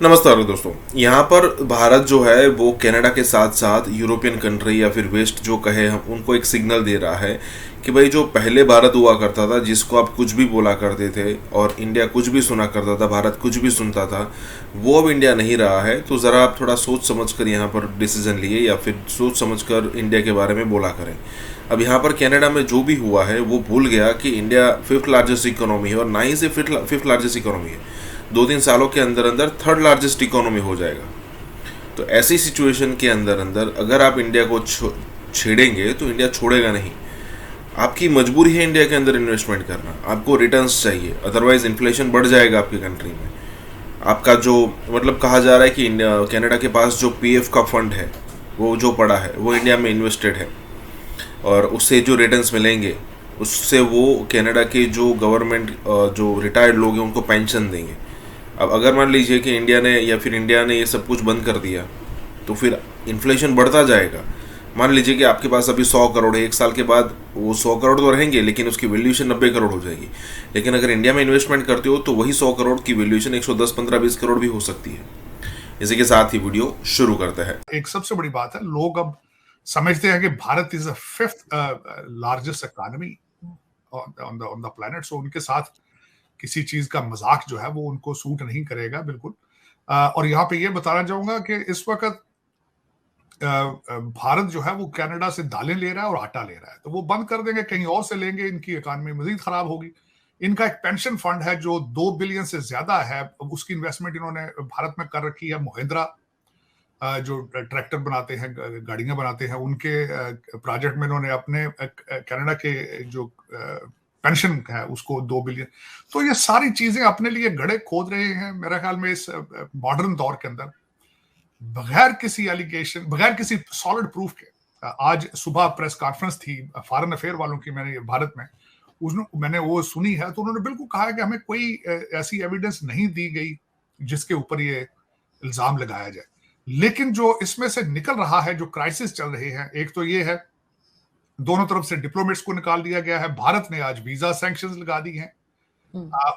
नमस्कार दोस्तों। यहाँ पर भारत जो है वो कनाडा के साथ साथ यूरोपियन कंट्री या फिर वेस्ट जो कहे हम उनको एक सिग्नल दे रहा है कि भाई जो पहले भारत हुआ करता था जिसको आप कुछ भी बोला करते थे और इंडिया कुछ भी सुना करता था, भारत कुछ भी सुनता था, वो अब इंडिया नहीं रहा है। तो ज़रा आप थोड़ा सोच समझ कर यहाँ पर डिसीजन लिए या फिर सोच समझ कर इंडिया के बारे में बोला करें। अब यहाँ पर कनाडा में जो भी हुआ है वो भूल गया कि इंडिया फिफ्थ लार्जेस्ट इकोनॉमी है और ना ही से फिफ्थ लार्जेस्ट इकोनॉमी है, 2-3 सालों के अंदर अंदर थर्ड लार्जेस्ट इकोनॉमी हो जाएगा। तो ऐसी सिचुएशन के अंदर अंदर अगर आप इंडिया को छेड़ेंगे तो इंडिया छोड़ेगा नहीं। आपकी मजबूरी है इंडिया के अंदर इन्वेस्टमेंट करना, आपको रिटर्न्स चाहिए, अदरवाइज इन्फ्लेशन बढ़ जाएगा आपकी कंट्री में। आपका जो मतलब कहा जा रहा है कि इंडिया कनाडा के पास जो पीएफ का फंड है वो जो पड़ा है वो इंडिया में इन्वेस्टेड है और उससे जो रिटर्न्स मिलेंगे उससे वो कनाडा के जो गवर्नमेंट जो रिटायर्ड लोग हैं उनको पेंशन देंगे। अब अगर मान लीजिए कि इंडिया ने ये सब कुछ बंद कर दिया तो फिर इन्फ्लेशन बढ़ता जाएगा। मान लीजिए कि आपके पास अभी 100 करोड़ है, 1 साल के बाद वो 100 करोड़ तो रहेंगे लेकिन उसकी वैल्यूएशन 90 करोड़ हो जाएगी। लेकिन अगर इंडिया में इन्वेस्टमेंट करते हो तो वही 100 करोड़ की वैल्यूएशन 110, 15, 20 करोड़ भी हो सकती है। इसी के साथ ही वीडियो शुरू करते हैं। एक सबसे बड़ी बात है, लोग अब समझते हैं कि Bharat is the fifth largest economy on the planet. So उनके साथ किसी चीज का मजाक जो है वो उनको सूट नहीं करेगा बिल्कुल। और यहाँ पे ये बताना चाहूंगा कि इस वक्त भारत जो है वो कनाडा से दालें ले रहा है और आटा ले रहा है, तो वो बंद कर देंगे, कहीं और से लेंगे, इनकी इकोनॉमी मजीद खराब होगी। इनका एक पेंशन फंड है जो 2 बिलियन से ज्यादा है, उसकी इन्वेस्टमेंट इन्होंने भारत में कर रखी है। महिंद्रा जो ट्रैक्टर बनाते हैं, गाड़ियां बनाते हैं, उनके प्रोजेक्ट में इन्होंने अपने कनाडा के जो पेंशन है उसको 2 बिलियन। तो ये सारी चीजें अपने लिए गड्ढे खोद रहे हैं मेरे ख्याल में इस मॉडर्न दौर के अंदर, बगैर किसी एलिगेशन, बगैर किसी सॉलिड प्रूफ के। आज सुबह प्रेस कॉन्फ्रेंस थी फॉरेन अफेयर वालों की, मैंने भारत में मैंने वो सुनी है, तो उन्होंने बिल्कुल कहा है कि हमें कोई ऐसी एविडेंस नहीं दी गई जिसके ऊपर ये इल्जाम लगाया जाए। लेकिन जो इसमें से निकल रहा है, जो क्राइसिस चल रहे हैं, एक तो ये है दोनों तरफ से डिप्लोमेट्स को निकाल दिया गया है। भारत ने आज वीजा सैंक्शंस लगा दी हैं।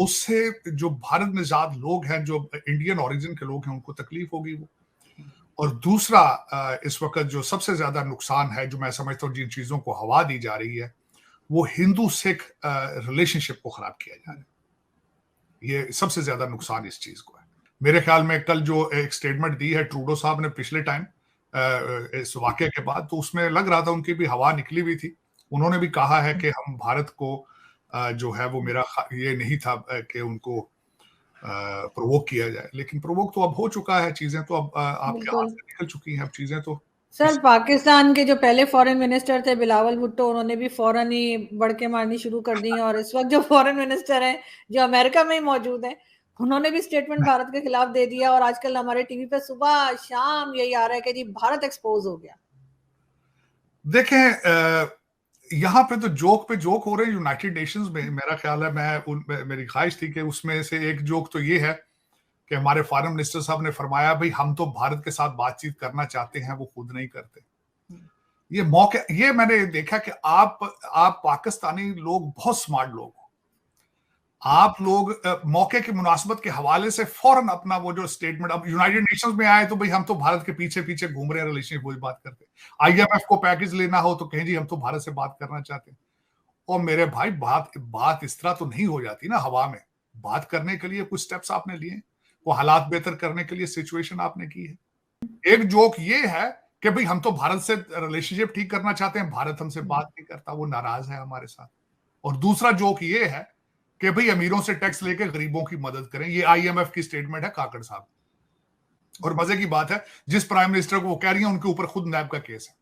उससे जो भारत में ज्यादा लोग हैं, जो इंडियन ओरिजिन के लोग हैं, उनको तकलीफ होगी वो। और दूसरा इस वक्त जो सबसे ज्यादा नुकसान है, जो मैं समझता हूँ जिन चीजों को हवा दी जा रही है, वो हिंदू सिख रिलेशनशिप को खराब किया जा रहा है। ये सबसे ज्यादा नुकसान इस चीज को है। मेरे ख्याल में कल जो एक स्टेटमेंट दी है ट्रूडो साहब ने पिछले टाइम इस वाकये के बाद, तो उसमें लग रहा था उनकी भी हवा निकली हुई थी। उन्होंने भी कहा है कि हम भारत को जो है वो मेरा ये नहीं था कि उनको प्रोवोक किया जाए, लेकिन प्रोवोक तो अब हो चुका है। चीजें तो अब आपके हाथ से निकल चुकी हैं। अब चीजें तो सर, पाकिस्तान के जो पहले फॉरेन मिनिस्टर थे बिलावल भुट्टो, उन्होंने भी फौरन ही बड़के मारनी शुरू कर दी। और इस वक्त जो फॉरेन मिनिस्टर हैं जो अमेरिका में ही मौजूद हैं, उन्होंने भी स्टेटमेंट भारत के खिलाफ दे दिया। और आजकल हमारे टीवी पे सुबह शाम यही आ रहा है कि जी भारत एक्सपोज हो गया। देखें, यहाँ पे तो जोक पे जोक हो रहे हैं यूनाइटेड नेशंस में। मेरा ख्याल है मेरी ख्वाहिश थी कि उसमें से एक जोक तो ये है कि हमारे फॉरेन मिनिस्टर साहब ने फरमाया, भाई हम तो भारत के साथ बातचीत करना चाहते हैं, वो खुद नहीं करते। ये मौके, ये मैंने देखा कि आप पाकिस्तानी लोग बहुत स्मार्ट लोग हो। आप लोग मौके की मुनासबत के हवाले से फौरन अपना वो जो स्टेटमेंट, अब यूनाइटेड नेशंस में आए तो भाई हम तो भारत के पीछे पीछे घूम रहे हैं, रिलेशनशिप वही बात करते हैं। आईएमएफ को पैकेज लेना हो तो कहें जी हम तो भारत से बात करना चाहते हैं। और मेरे भाई बात इस तरह तो नहीं हो जाती ना हवा में। बात करने के लिए कुछ स्टेप्स आपने लिए, वो हालात बेहतर करने के लिए सिचुएशन आपने की है। एक जोक ये है कि भाई हम तो भारत से रिलेशनशिप ठीक करना चाहते हैं, भारत हमसे बात नहीं करता, वो नाराज है हमारे साथ। और दूसरा जोक ये है कि भाई अमीरों से टैक्स लेकर गरीबों की मदद करें। ये आईएमएफ की स्टेटमेंट है काकड़ साहब। और मजे की बात है, जिस प्राइम मिनिस्टर को वो कह रही है उनके ऊपर खुद नैब का केस है।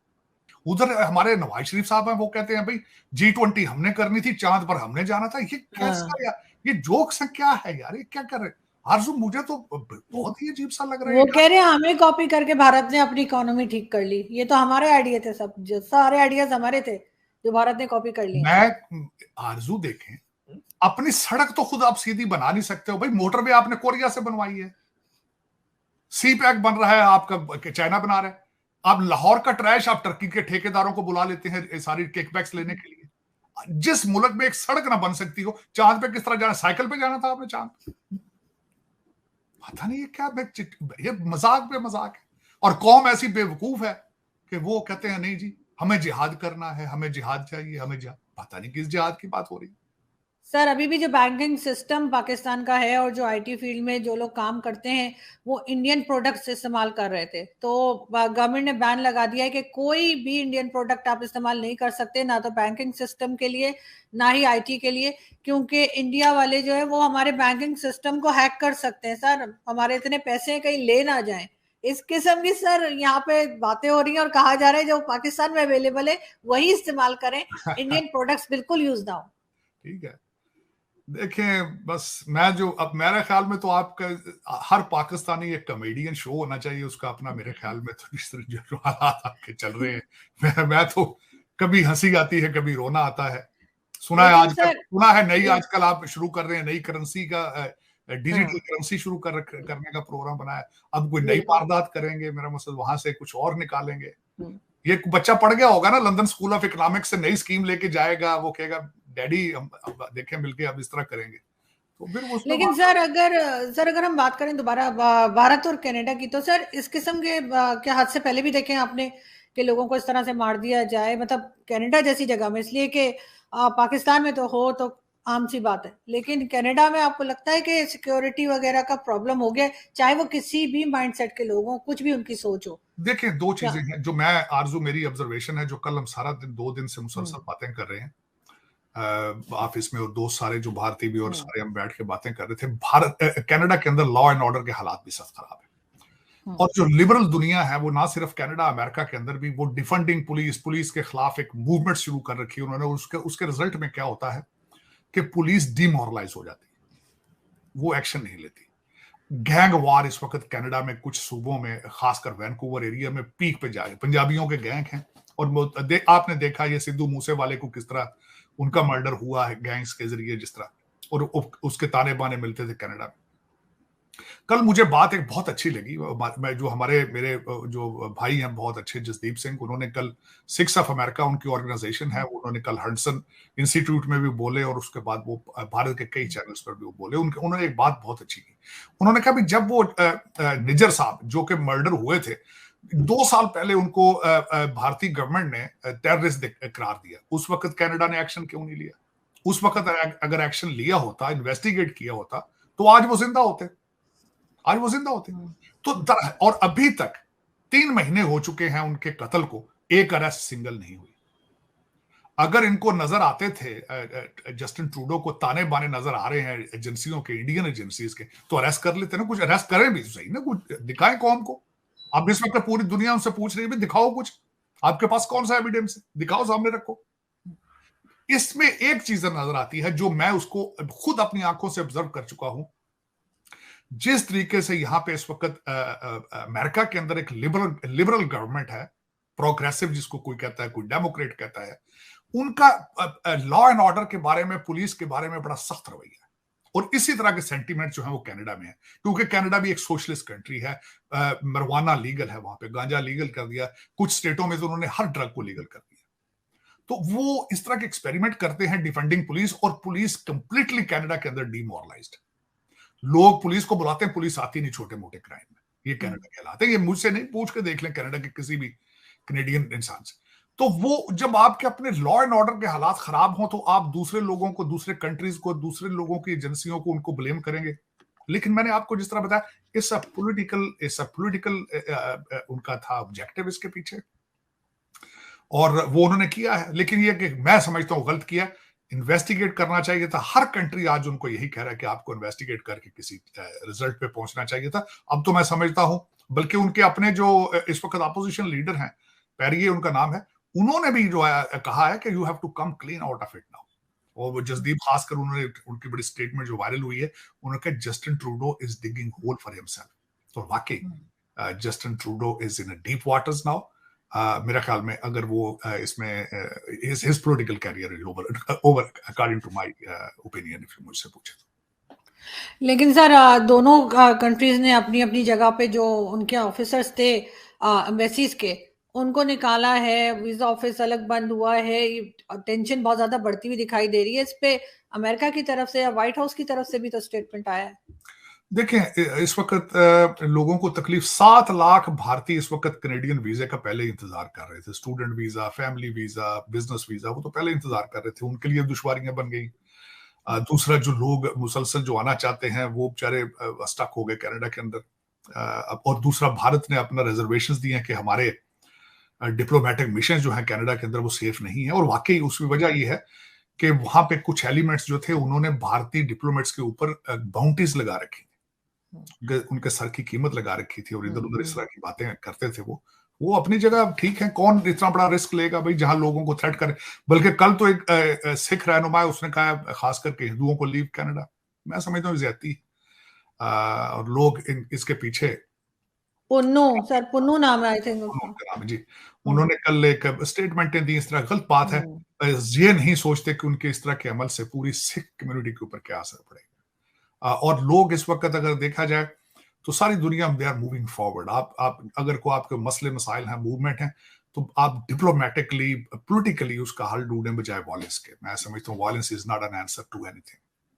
उधर हमारे नवाज शरीफ साहब हैं, वो कहते हैं भाई G20 हमने करनी थी, चांद पर हमने जाना था। ये कैसा यार, ये जोक्स है क्या है यार, ये क्या कर रहे हैं आरजू? मुझे तो बहुत ही अजीब सा लग रहा है। वो कह रहे हैं हमें कॉपी करके भारत ने अपनी इकोनॉमी ठीक कर ली। ये तो हमारे आइडिया थे, सब जो सारे आइडियाज हमारे थे जो भारत ने कॉपी कर लिए। मैं आरजू देखें, अपनी सड़क तो खुद आप सीधी बना नहीं सकते हो भाई। मोटरवे आपने कोरिया से बनवाई है, सी पैक बन रहा है आपका चाइना बना रहा है। आप लाहौर का ट्रैश आप टर्की के ठेकेदारों को बुला लेते हैं सारी किकबैक्स लेने के लिए। जिस मुल्क में एक सड़क ना बन सकती हो, चांद पे किस तरह जाना? साइकिल पे जाना था आपने चांद। पता नहीं ये क्या, ये मजाक पे मजाक है। और कौम ऐसी बेवकूफ है कि वो कहते हैं नहीं जी हमें जिहाद करना है, हमें जिहाद चाहिए, हमें जिहाद। पता नहीं किस जिहाद की बात हो रही है। सर अभी भी जो बैंकिंग सिस्टम पाकिस्तान का है और जो आईटी फील्ड में जो लोग काम करते हैं वो इंडियन प्रोडक्ट्स इस्तेमाल कर रहे थे, तो गवर्नमेंट ने बैन लगा दिया है कि कोई भी इंडियन प्रोडक्ट आप इस्तेमाल नहीं कर सकते, ना तो बैंकिंग सिस्टम के लिए ना ही आईटी के लिए, क्योंकि इंडिया वाले जो है वो हमारे बैंकिंग सिस्टम को हैक कर सकते हैं। सर हमारे इतने पैसे कहीं ले ना जाएं, इस किस्म की सर यहाँ पे बातें हो रही हैं और कहा जा रहा है जो पाकिस्तान में अवेलेबल है वही इस्तेमाल करें, इंडियन प्रोडक्ट्स बिल्कुल यूज ना हो। ठीक है, देखें बस मैं जो अब मेरे ख्याल में तो आपका हर पाकिस्तानी एक कॉमेडियन शो होना चाहिए उसका अपना, मेरे ख्याल में तो जिस तरह जो हालात आपके चल रहे हैं मैं तो कभी हंसी आती है कभी रोना आता है। सुना है आजकल, सुना है नई आजकल आप शुरू कर रहे हैं नई करेंसी का, डिजिटल करेंसी शुरू करने का प्रोग्राम बनाया। अब कोई नई वारदात करेंगे, मेरा मतलब वहां से कुछ और निकालेंगे। ये बच्चा पढ़ गया होगा ना लंदन स्कूल ऑफ इकोनॉमिक्स से, नई स्कीम लेके जाएगा, वो कहेगा डैडी हम देखें मिलके अब इस तरह करेंगे, तो फिर वो। लेकिन सर अगर हम बात करें दोबारा भारत और कनाडा की, तो सर इस किस्म के क्या हादसे पहले भी देखे हैं आपने कि लोगों को इस तरह से मार दिया जाए, मतलब कनाडा जैसी जगह में, इसलिए कि पाकिस्तान में तो हो तो आम सी बात है, लेकिन कनाडा में आपको लगता है कि सिक्योरिटी वगैरह का प्रॉब्लम हो गया, चाहे वो किसी भी माइंडसेट के लोग हों, कुछ भी उनकी सोच हो? देखिए दो चीजें हैं जो मैं आरजू मेरी ऑब्जर्वेशन है, जो कल हम सारा दिन 2 दिन से मुसलसल बातें कर रहे हैं ऑफिस में, और दोस्त सारे जो भारतीय भी और सारे हम बैठ के बातें कर रहे थे। भारत कनाडा के अंदर लॉ एंड ऑर्डर के हालात भी सख्त खराब है, और जो लिबरल दुनिया है वो ना सिर्फ कनाडा अमेरिका के अंदर भी वो डिफेंडिंग पुलिस के खिलाफ एक मूवमेंट शुरू कर रखी है उन्होंने। उसके रिजल्ट में क्या होता है कि पुलिस डिमोरलाइज हो जाती है, वो एक्शन नहीं लेती। गैंग वार इस वक्त कनाडा में कुछ सूबों में, खासकर वैनकूवर एरिया में पीक पे जाए, पंजाबियों के गैंग हैं, और आपने देखा ये सिद्धू मूसे वाले को किस तरह उनका मर्डर हुआ है गैंग्स के जरिए, जिस तरह, और उसके ताने बाने मिलते थे कनाडा में। कल मुझे बात एक बहुत अच्छी लगी, मैं जो मेरे जो भाई हैं बहुत अच्छे, जसदीप सिंह, उन्होंने कल 6 ऑफ अमेरिका उनकी ऑर्गेनाइजेशन है, उन्होंने कल हडसन इंस्टीट्यूट में भी बोले और उसके बाद वो भारत के कई चैनल्स पर भी वो बोले। उन्होंने एक बात बहुत अच्छी की, उन्होंने कहा भी जब वो निज्जर साहब जो कि मर्डर हुए थे 2 साल पहले, उनको भारतीय गवर्नमेंट ने टेररिस्ट करार दिया, उस वक्त कनाडा ने एक्शन क्यों नहीं लिया? उस वक्त अगर एक्शन लिया होता, इन्वेस्टिगेट किया होता, तो आज वो जिंदा होते, आज वो जिंदा होते। तो और अभी तक 3 महीने हो चुके हैं उनके कत्ल को, एक अरेस्ट सिंगल नहीं हुई। अगर इनको नजर आते थे जस्टिन ट्रूडो को ताने बाने नजर आ रहे हैं एजेंसियों के, इंडियन एजेंसीज के, तो अरेस्ट कर लेते ना, कुछ अरेस्ट करें भी सही ना, कुछ दिखाएं कौम को। अब इस वक्त पूरी दुनिया उनसे पूछ रही है दिखाओ कुछ, आपके पास कौन सा एविडेंस है, दिखाओ, सामने रखो। इसमें एक चीज नजर आती है जो मैं उसको खुद अपनी आंखों से ऑब्जर्व कर चुका हूं, जिस तरीके से यहां पे इस वक्त अमेरिका के अंदर एक लिबरल गवर्नमेंट है, प्रोग्रेसिव जिसको कोई कहता है, कोई डेमोक्रेट कहता है, उनका लॉ एंड ऑर्डर के बारे में, पुलिस के बारे में बड़ा सख्त रवैया है। और इसी तरह के सेंटीमेंट जो है वो कनाडा में है, क्योंकि कनाडा भी एक सोशलिस्ट कंट्री है, मरवाना लीगल है वहां पे, गांजा लीगल कर दिया, कुछ स्टेटों में तो उन्होंने हर ड्रग को लीगल कर दिया। तो वो इस तरह के एक्सपेरिमेंट करते हैं डिफेंडिंग पुलिस, और पुलिस कंप्लीटली कनाडा के अंदर डिमोरलाइज्ड। लोग पुलिस को बुलाते हैं, पुलिस आती नहीं छोटे मोटे क्राइम में, ये कनाडा कहलाते हैं। ये मुझसे नहीं, पूछ के देख लें कनाडा के किसी भी कनेडियन इंसान से। तो वो जब आपके अपने लॉ एंड ऑर्डर के हालात खराब हों, तो आप दूसरे लोगों को, दूसरे कंट्रीज को, दूसरे लोगों की एजेंसियों को, उनको ब्लेम करेंगे। लेकिन मैंने आपको जिस तरह बताया, इट्स अ पॉलिटिकल उनका था ऑब्जेक्टिव इसके पीछे, और वो उन्होंने किया है। लेकिन ये कि मैं समझता हूं गलत किया, इन्वेस्टिगेट करना चाहिए था। हर कंट्री आज उनको यही कह रहा है कि आपको इन्वेस्टिगेट करके किसी रिजल्ट पे पहुंचना चाहिए था। अब तो मैं समझता हूं, बल्कि उनके अपने जो इस वक्त अपोजिशन लीडर हैं, पैरिये उनका नाम है, उन्होंने भी जो है कहा है कि you have to come clean out of it now. और जसदीप खासकर उन्होंने, उनकी बड़ी स्टेटमेंट जो वायरल हुई है, उन्होंने कहा Justin Trudeau is digging hole for himself. तो वाकई Justin Trudeau is in deep waters now. मेरा ख्याल में अगर वो इसमें his political career is over according to my opinion, if you मुझसे पूछे तो। लेकिन सर दोनों कंट्रीज ने अपनी अपनी जगह पे जो उनके ऑफिसर्स थे एम्बेसीज के, उनको निकाला है, वीजा ऑफिस अलग बंद हुआ है, टेंशन बहुत ज्यादा बढ़ती हुई दिखाई दे रही है। इस पे अमेरिका की तरफ से या व्हाइट हाउस की तरफ से भी तो स्टेटमेंट आया है। देखें, इस वक्त लोगों को तकलीफ, 7 लाख भारतीय इस वक्त कनेडियन वीजे का पहले इंतजार कर रहे थे। Student visa, family visa, business visa, वो तो पहले इंतजार कर रहे थे, उनके लिए दुश्वारियां बन गई। दूसरा, जो लोग मुसलसल जो आना चाहते हैं वो बेचारे स्टक हो गए कनाडा के अंदर। और दूसरा, भारत ने अपना रिजर्वेशंस दिए हैं कि हमारे डिप्लोमेटिक मिशन जो है कनाडा के अंदर वो सेफ नहीं है। और वाकई उसकी वजह ये है कि वहां पे कुछ एलिमेंट्स जो थे उन्होंने भारतीय डिप्लोमेट्स के ऊपर बाउंटीज लगा रखी, उनके सर की कीमत लगा रखी थी, और इधर उधर इस तरह की बातें करते थे। वो अपनी जगह ठीक है, कौन इतना बड़ा रिस्क लेगा भाई जहां लोगों को थ्रेट करे। बल्कि कल तो एक सिख रहनुमा है, उसने कहा खास करके हिंदुओं को लीव कनाडा। मैं समझता हूँ ज्यादती, और लोग इसके पीछे। पुन्नू सर, पुन्नू नाम है आई थिंक उसका। नाम जी, उन्होंने कल एक स्टेटमेंटें दी, इस तरह गलत बात है। ये नहीं सोचते कि उनके इस तरह के अमल से पूरी सिख कम्युनिटी के ऊपर क्या असर पड़ेगा। और लोग इस वक्त अगर देखा जाए तो सारी दुनिया में दे आर मूविंग फॉरवर्ड। आप अगर को आपके मसले मसाइल हैं, मूवमेंट है, तो आप डिप्लोमेटिकली, पॉलिटिकली उसका हल ढूंढने बजाय वायलेंस के। मैं समझता हूँ violence is not an answer to anything.